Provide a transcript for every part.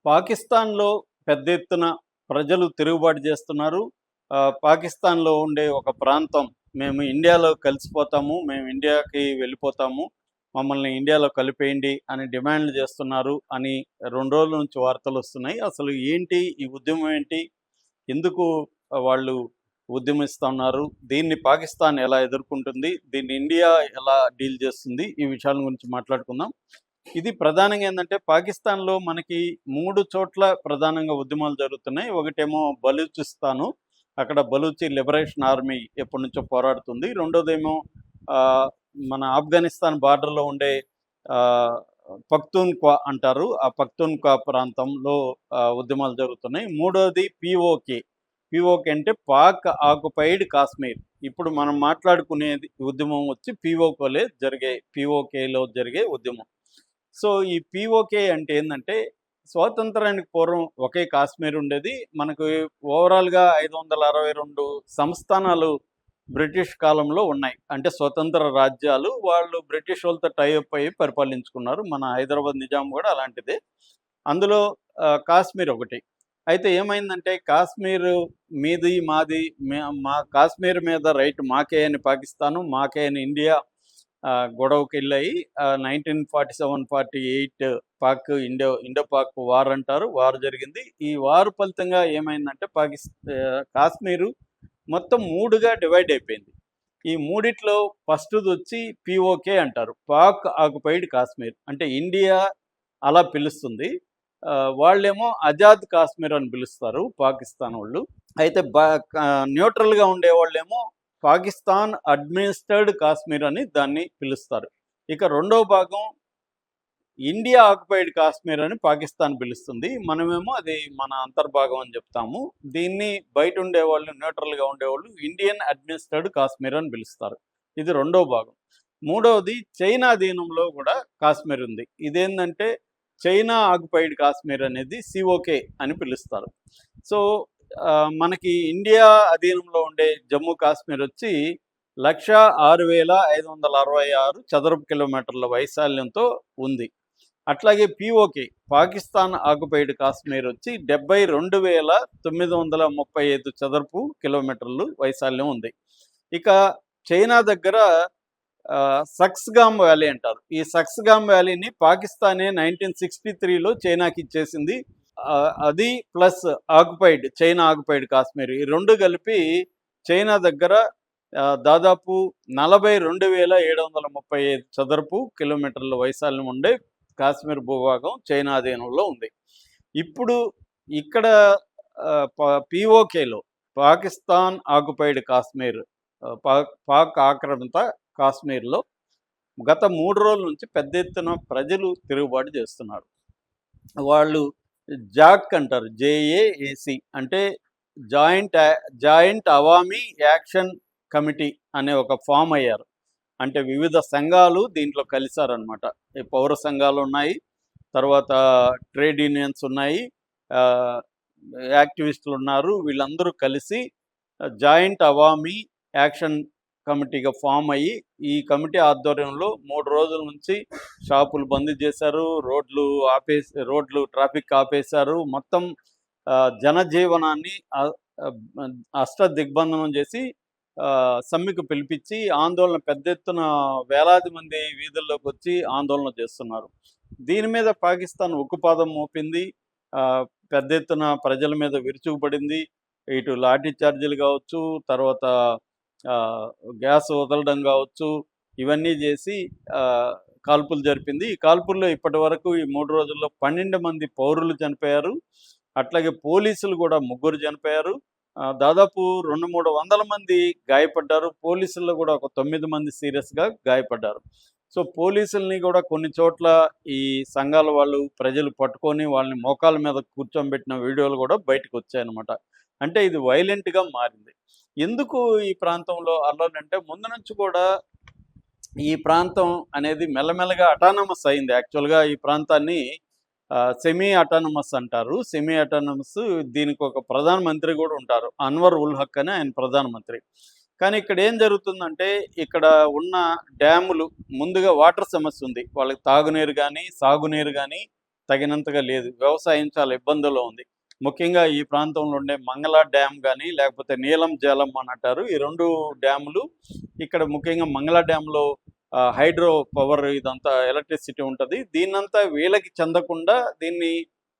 పాకిస్తాన్‌లో పెద్ద ఎత్తున ప్రజలు తిరుగుబాటు చేస్తున్నారు. పాకిస్తాన్‌లో ఉండే ఒక ప్రాంతం మేము ఇండియాలో కలిసిపోతాము. మేము ఇండియాకి వెళ్ళిపోతాము. మమ్మల్ని ఇండియాలో కలిపేయండి అని డిమాండ్‌లు చేస్తున్నారు అని 2 రోజుల నుంచి వార్తలొస్తున్నాయి. అసలు ఏంటి? ఈ ఉద్యమం ఏంటి? ఎందుకు వాళ్ళు ఉద్యమిస్తున్నారు? దీన్ని పాకిస్తాన్ ఎలా ఎదుర్కొంటుంది? దీన్ని ఇండియా ఎలా డీల్ చేస్తుంది? ఈ విషయాల గురించి మాట్లాడుకుందాం. ఇది ప్రధానంగా ఏందంటే పాకిస్తాన్‌లో మనకి 3 చోట్ల ప్రధానంగా ఉద్యమాలు జరుగుతున్నాయి. ఒకటేమో బలూచిస్తాను. అక్కడ బలూచి లిబరేషన్ ఆర్మీ ఎప్పటినుంచో పోరాడుతుంది. రెండోదేమో ఆహ్, మన ఆఫ్ఘనిస్తాన్ బార్డర్‌లో ఉండే ఆహ్, పఖ్తూన్‌ఖ్వా అంటారు. ఆ పఖ్తూన్‌ఖ్వా ప్రాంతంలో ఉద్యమాలు జరుగుతున్నాయి. మూడోది పీఓకే. పీఓకే అంటే పాక్ ఆక్యుపైడ్ కాశ్మీర్. ఇప్పుడు మనం మాట్లాడుకునేది ఉద్యమం వచ్చి పీఓకేలో జరిగే ఉద్యమం. సో, ఈ పీఓకే అంటే ఏందంటే, స్వాతంత్రానికి పూర్వం ఒకే కాశ్మీర్ ఉండేది. మనకు ఓవరాల్‌గా 562 సంస్థానాలు బ్రిటిష్ కాలంలో ఉన్నాయి. అంటే స్వతంత్ర రాజ్యాలు. వాళ్ళు బ్రిటిష్ వాళ్ళతో టై అప్ అయ్యి పరిపాలించుకున్నారు. మన హైదరాబాద్ నిజాం గూడా అలాంటిదే. అందులో కాశ్మీర్ ఒకటి. అయితే ఏమైందంటే కాశ్మీరు మీది, మాది మా కాశ్మీర్ మీద రైట్ మాకే అని పాకిస్తాను, మాకే అని ఇండియా గొడవకెళ్ళాయి. 1947, 48 ఇండో పాక్ వార్ అంటారు. వార్ జరిగింది. ఈ వార్ ఫలితంగా ఏమైందంటే కాశ్మీరు మొత్తం 3గా డివైడ్ అయిపోయింది. ఈ మూడిట్లో ఫస్ట్‌దొచ్చి పీఓకే అంటారు. పాక్ ఆక్యుపైడ్ కాశ్మీర్. అంటే ఇండియా అలా పిలుస్తుంది. వాళ్ళేమో ఆజాద్ కాశ్మీర్ అని పిలుస్తారు పాకిస్తాన్ వోళ్ళు. అయితే న్యూట్రల్‌గా ఉండేవాళ్ళేమో పాకిస్తాన్ అడ్మినిస్టర్డ్ కాశ్మీర్ అని దాన్ని పిలుస్తారు. ఇక రెండో భాగం ఇండియా ఆక్యుపైడ్ కాశ్మీర్ అని పాకిస్తాన్ పిలుస్తుంది. మనమేమో అది మన అంతర్భాగం అని చెప్తాము. దీన్ని బయట ఉండేవాళ్ళు న్యూట్రల్‌గా ఉండేవాళ్ళు ఇండియన్ అడ్మినిస్టర్డ్ కాశ్మీర్ అని పిలుస్తారు. ఇది రెండో భాగం. మూడవది చైనా అధీనంలో కూడా కాశ్మీర్ ఉంది. ఇదేందంటే చైనా ఆక్యుపైడ్ కాశ్మీర్ అనేది సిఓకే అని పిలుస్తారు. సో, మనకి ఇండియా అధీనంలో ఉండే జమ్మూ కాశ్మీర్ వచ్చి 1,06,566 చదరపు కిలోమీటర్ల వైశాల్యంతో ఉంది. అట్లాగే పీఓకే పాకిస్తాన్ ఆక్యుపైడ్ కాశ్మీర్ వచ్చి 72,935 చదరపు కిలోమీటర్లు వైశాల్యం ఉంది. ఇక చైనా దగ్గర సక్స్గామ్ వ్యాలీ అంటారు. ఈ సక్స్గామ్ వ్యాలీని పాకిస్తానే 1963లో చైనాకి ఇచ్చేసింది. అది ప్లస్ చైనా ఆక్యుపైడ్ కాశ్మీర్ ఈ 2 కలిపి చైనా దగ్గర దాదాపు 42,735 చదరపు కిలోమీటర్ల వైశాల్యం ఉండే కాశ్మీర్ భూభాగం చైనా అధీనంలో ఉంది. ఇప్పుడు ఇక్కడ పీఓకేలో పాకిస్తాన్ ఆక్యుపైడ్ కాశ్మీర్ పాక్ ఆక్రమిత కాశ్మీర్లో గత 3 రోజుల నుంచి పెద్ద ఎత్తున ప్రజలు తిరుగుబాటు చేస్తున్నారు. వాళ్ళు జాక్ అంటారు. జేఏఏసీ అంటే జాయింట్ అవామీ యాక్షన్ కమిటీ అనే ఒక ఫామ్ అయ్యారు. అంటే వివిధ సంఘాలు దీంట్లో కలిశారనమాట. పౌర సంఘాలు ఉన్నాయి, తర్వాత ట్రేడ్ యూనియన్స్ ఉన్నాయి, యాక్టివిస్టులు ఉన్నారు. వీళ్ళందరూ కలిసి జాయింట్ అవామీ యాక్షన్ కమిటీగా ఫామ్ అయ్యి ఈ కమిటీ ఆధ్వర్యంలో 3 రోజుల నుంచి షాపులు బంద్ చేశారు, రోడ్లు ట్రాఫిక్ ఆపేశారు. మొత్తం జనజీవనాన్ని దిగ్బంధనం చేసి సమ్మెకు పిలిపించి ఆందోళన పెద్ద ఎత్తున వేలాది మంది వీధుల్లోకి వచ్చి ఆందోళన చేస్తున్నారు. దీని మీద పాకిస్తాన్ ఉక్కుపాదం మోపింది. పెద్ద ఎత్తున ప్రజల మీద విరుచుకుపడింది. ఇటు లాఠీ చార్జీలు కావచ్చు, తర్వాత గ్యాస్ వదలడం కావచ్చు, ఇవన్నీ చేసి కాల్పులు జరిపింది. ఈ కాల్పుల్లో ఇప్పటి వరకు ఈ 3 రోజుల్లో 12 మంది పౌరులు చనిపోయారు. అట్లాగే పోలీసులు కూడా 3 చనిపోయారు. దాదాపు 200-300 మంది గాయపడ్డారు. పోలీసుల్లో కూడా ఒక 9 మంది సీరియస్గా గాయపడ్డారు. సో, పోలీసుల్ని కూడా కొన్ని చోట్ల ఈ సంఘాల వాళ్ళు ప్రజలు పట్టుకొని వాళ్ళని మోకాళ్ళ మీద కూర్చోబెట్టిన వీడియోలు కూడా బయటకు వచ్చాయన్నమాట. అంటే ఇది వైలెంట్గా మారింది. ఎందుకు ఈ ప్రాంతంలో అల్లర్లంటే ముందు నుంచి కూడా ఈ ప్రాంతం అనేది మెల్లమెల్లగా అటానమస్ అయింది. యాక్చువల్గా ఈ ప్రాంతాన్ని సెమీ అటానమస్ అంటారు. సెమీ అటానమస్ దీనికి ఒక ప్రధానమంత్రి కూడా ఉంటారు. అన్వర్ ఉల్ హక్ అని ఆయన ప్రధానమంత్రి. కానీ ఇక్కడ ఏం జరుగుతుందంటే ఇక్కడ ఉన్న డ్యాములు ముందుగా వాటర్ సమస్య ఉంది. వాళ్ళకి తాగునీరు కానీ సాగునీరు కానీ తగినంతగా లేదు. వ్యవసాయం చాలా ఇబ్బందుల్లో ఉంది. ముఖ్యంగా ఈ ప్రాంతంలో ఉండే మంగళ డ్యామ్ గానీ, లేకపోతే నీలం జలం అని అంటారు. ఈ 2 డ్యాములు ఇక్కడ ముఖ్యంగా మంగళ డ్యామ్‌లో హైడ్రో పవర్ ఇదంతా ఎలక్ట్రిసిటీ ఉంటది. దీన్నంతా వీళ్ళకి చెందకుండా దీన్ని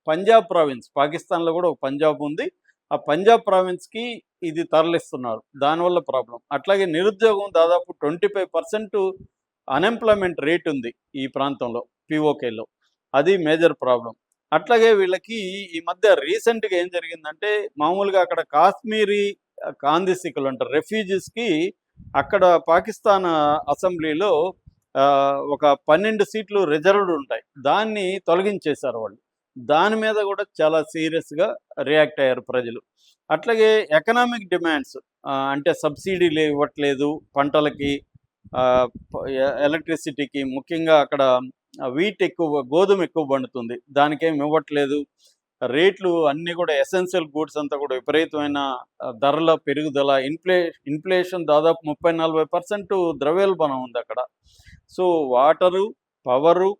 పంజాబ్ ప్రావిన్స్, పాకిస్తాన్‌లో గూడా ఒక పంజాబ్ ఉంది. ఆ పంజాబ్ ప్రావిన్స్‌కి ఇది తరలిస్తున్నారు. దానివల్ల ప్రాబ్లమ్. అట్లాగే నిరుద్యోగం దాదాపు 25% అన్‌ఎంప్లాయ్‌మెంట్ రేట్ ఉంది ఈ ప్రాంతంలో, పీఓకేలో. అది మేజర్ ప్రాబ్లమ్. అట్లాగే వీళ్ళకి ఈ మధ్య రీసెంట్‌గా ఏం జరిగిందంటే, మామూలుగా అక్కడ కాశ్మీరీ కాందిసికులు అంటారు. రెఫ్యూజీస్‌కి అక్కడ పాకిస్తాన్ అసెంబ్లీలో ఒక 12 సీట్లు రిజర్వ్డ్ ఉంటాయి. దాన్ని తొలగించేశారు వాళ్ళు. దాని మీద కూడా చాలా సీరియస్‌గా రియాక్ట్ అయ్యారు ప్రజలు. అట్లాగే ఎకనామిక్ డిమాండ్స్, అంటే సబ్సిడీలు ఇవ్వట్లేదు పంటలకి, ఆహ్, ప ఎలక్ట్రిసిటీకి. ముఖ్యంగా అక్కడ వీట్ ఎక్కువ, గోధుమ ఎక్కువ పండుతుంది. దానికేమి ఇవ్వట్లేదు. రేట్లు అన్నీ కూడా ఎసెన్షియల్ గూడ్స్ అంతా కూడా విపరీతమైన ధరల పెరుగుదల, ఇన్‌ఫ్లేషన్ దాదాపు 30, 40% ద్రవ్యోల్బణం ఉందక్కడ. సో, వాటరు, పవరు,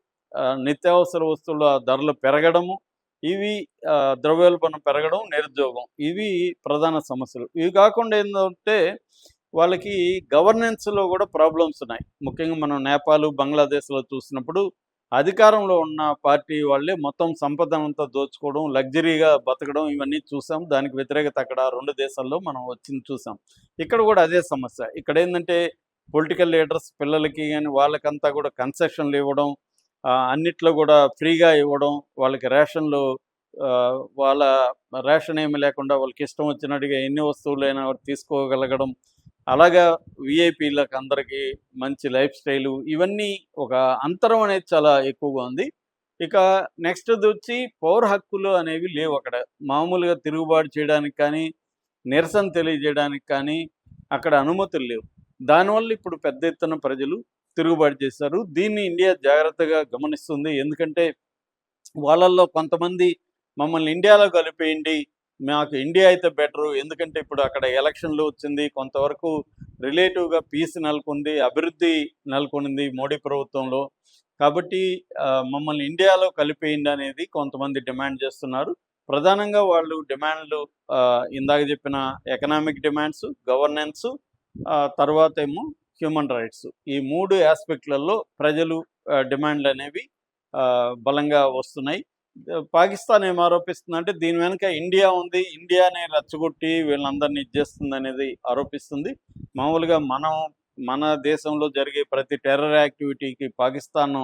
నిత్యావసర వస్తువుల ధరలు పెరగడము, ఇవి ద్రవ్యోల్బణం పెరగడం, నిరుద్యోగం. ఇవి ప్రధాన సమస్యలు. ఇవి కాకుండా ఏందంటే వాళ్ళకి గవర్నెన్స్‌లో కూడా ప్రాబ్లమ్స్ ఉన్నాయి. ముఖ్యంగా మనం నేపాల్, బంగ్లాదేశ్‌లో చూసినప్పుడు అధికారంలో ఉన్న పార్టీ వాళ్ళే మొత్తం సంపదనంతా దోచుకోవడం, లగ్జరీగా బతకడం ఇవన్నీ చూసాం. దానికి వ్యతిరేకత అక్కడ 2 దేశాల్లో మనం వచ్చింది చూసాం. ఇక్కడ కూడా అదే సమస్య. ఇక్కడేందంటే పొలిటికల్ లీడర్స్ పిల్లలకి గాని వాళ్ళకంతా కూడా కన్సెషన్‌లు ఇవ్వడం, అన్నిట్లో కూడా ఫ్రీగా ఇవ్వడం, వాళ్ళకి రేషన్‌లు, వాళ్ళ రేషన్ ఏమి లేకుండా వాళ్ళకి ఇష్టం వచ్చినట్టుగా ఎన్ని వస్తువులైనా తీసుకోగలగడం. అలాగా వీఐపీలకు అందరికీ మంచి లైఫ్ స్టైలు, ఇవన్నీ ఒక అంతరం అనేది చాలా ఎక్కువగా ఉంది. ఇక నెక్స్ట్‌దొచ్చి పౌర హక్కులు అనేవి లేవు అక్కడ. మామూలుగా తిరుగుబాటు చేయడానికి కానీ, నిరసన తెలియజేయడానికి కానీ అక్కడ అనుమతులు లేవు. దానివల్ల ఇప్పుడు పెద్ద ఎత్తున ప్రజలు తిరుగుబాటు చేశారు. దీన్ని ఇండియా జాగ్రత్తగా గమనిస్తుంది. ఎందుకంటే వాళ్ళల్లో కొంతమంది మమ్మల్ని ఇండియాలో కలిపేయండి, మాకు ఇండియా అయితే బెటరు. ఎందుకంటే ఇప్పుడు అక్కడ ఎలక్షన్లు వచ్చింది. కొంతవరకు రిలేటివ్‌గా పీస్ నెలకొంది, అభివృద్ధి నెలకొనింది మోడీ ప్రభుత్వంలో. కాబట్టి మమ్మల్ని ఇండియాలో కలిపేయండి అనేది కొంతమంది డిమాండ్ చేస్తున్నారు. ప్రధానంగా వాళ్ళు డిమాండ్లు ఇందాక చెప్పిన ఎకనామిక్ డిమాండ్స్, గవర్నెన్స్, తర్వాతేమో హ్యూమన్ రైట్స్. ఈ 3 యాస్పెక్ట్‌లలో ప్రజలు డిమాండ్లనేవి బలంగా వస్తున్నాయి. పాకిస్తాన్ ఏం ఆరోపిస్తుందంటే దీని వెనక ఇండియా ఉంది, ఇండియానే రెచ్చగొట్టి వీళ్ళందరినీ ఇది చేస్తుందనేది ఆరోపిస్తుంది. మామూలుగా మన దేశంలో జరిగే ప్రతి టెర్రర్ యాక్టివిటీకి పాకిస్తాన్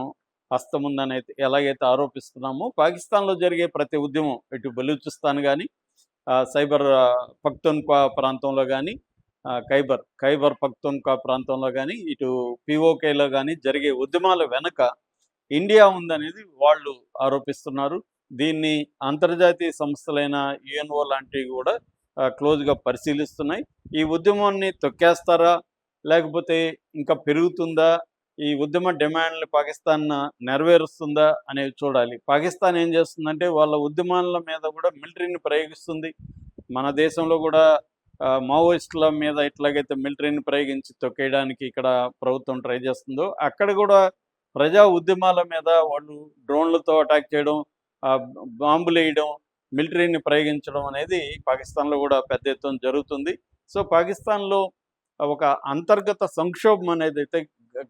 హస్తం ఉందని ఎలాగైతే ఆరోపిస్తున్నామో, పాకిస్తాన్‌లో జరిగే ప్రతి ఉద్యమం, ఇటు బలూచిస్తాన్ గానీ, సైబర్ పఖ్తూన్ఖ్వా ప్రాంతంలో గానీ, ఖైబర్ పఖ్తూన్ఖ్వా ప్రాంతంలో గానీ, ఇటు పీఓకేలో గానీ జరిగే ఉద్యమాల వెనక ఇండియా ఉందనేది వాళ్ళు ఆరోపిస్తున్నారు. దీన్ని అంతర్జాతీయ సంస్థలైన యుఎన్ఓ లాంటివి కూడా క్లోజ్‌గా పరిశీలిస్తున్నాయి. ఈ ఉద్యమాన్ని తొక్కేస్తారా? లేకపోతే ఇంకా పెరుగుతుందా? ఈ ఉద్యమ డిమాండ్‌లు పాకిస్తాన్ నెరవేరుస్తుందా అనేవి చూడాలి. పాకిస్తాన్ ఏం చేస్తుందంటే వాళ్ళ ఉద్యమాల మీద కూడా మిలిటరీని ప్రయోగిస్తుంది. మన దేశంలో కూడా మావోయిస్టుల మీద ఎట్లాగైతే మిలిటరీని ప్రయోగించి తొక్కేయడానికి ఇక్కడ ప్రభుత్వం ట్రై చేస్తుందో, అక్కడ కూడా ప్రజా ఉద్యమాల మీద వాళ్ళు డ్రోన్లతో అటాక్ చేయడం, బాంబులేయడం, మిలిటరీని ప్రయోగించడం అనేది పాకిస్తాన్‌లో కూడా పెద్ద ఎత్తున జరుగుతుంది. సో, పాకిస్తాన్‌లో ఒక అంతర్గత సంక్షోభం అనేదైతే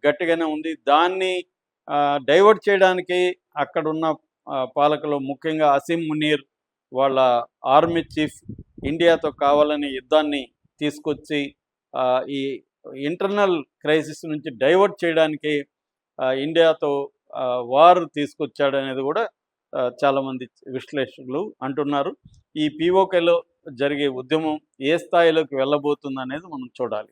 గట్టిగానే ఉంది. దాన్ని డైవర్ట్ చేయడానికి అక్కడున్న పాలకులు, ముఖ్యంగా అసీం మునీర్ వాళ్ళ ఆర్మీ చీఫ్ ఇండియాతో కావాలని యుద్ధాన్ని తీసుకొచ్చి ఈ ఇంటర్నల్ క్రైసిస్ నుంచి డైవర్ట్ చేయడానికి ఇండియాతో వార్ తీసుకొచ్చాడనేది కూడా చాలామంది విశ్లేషకులు అంటున్నారు. ఈ పీఓకేలో జరిగే ఉద్యమం ఏ స్థాయిలోకి వెళ్ళబోతుందనేది మనం చూడాలి.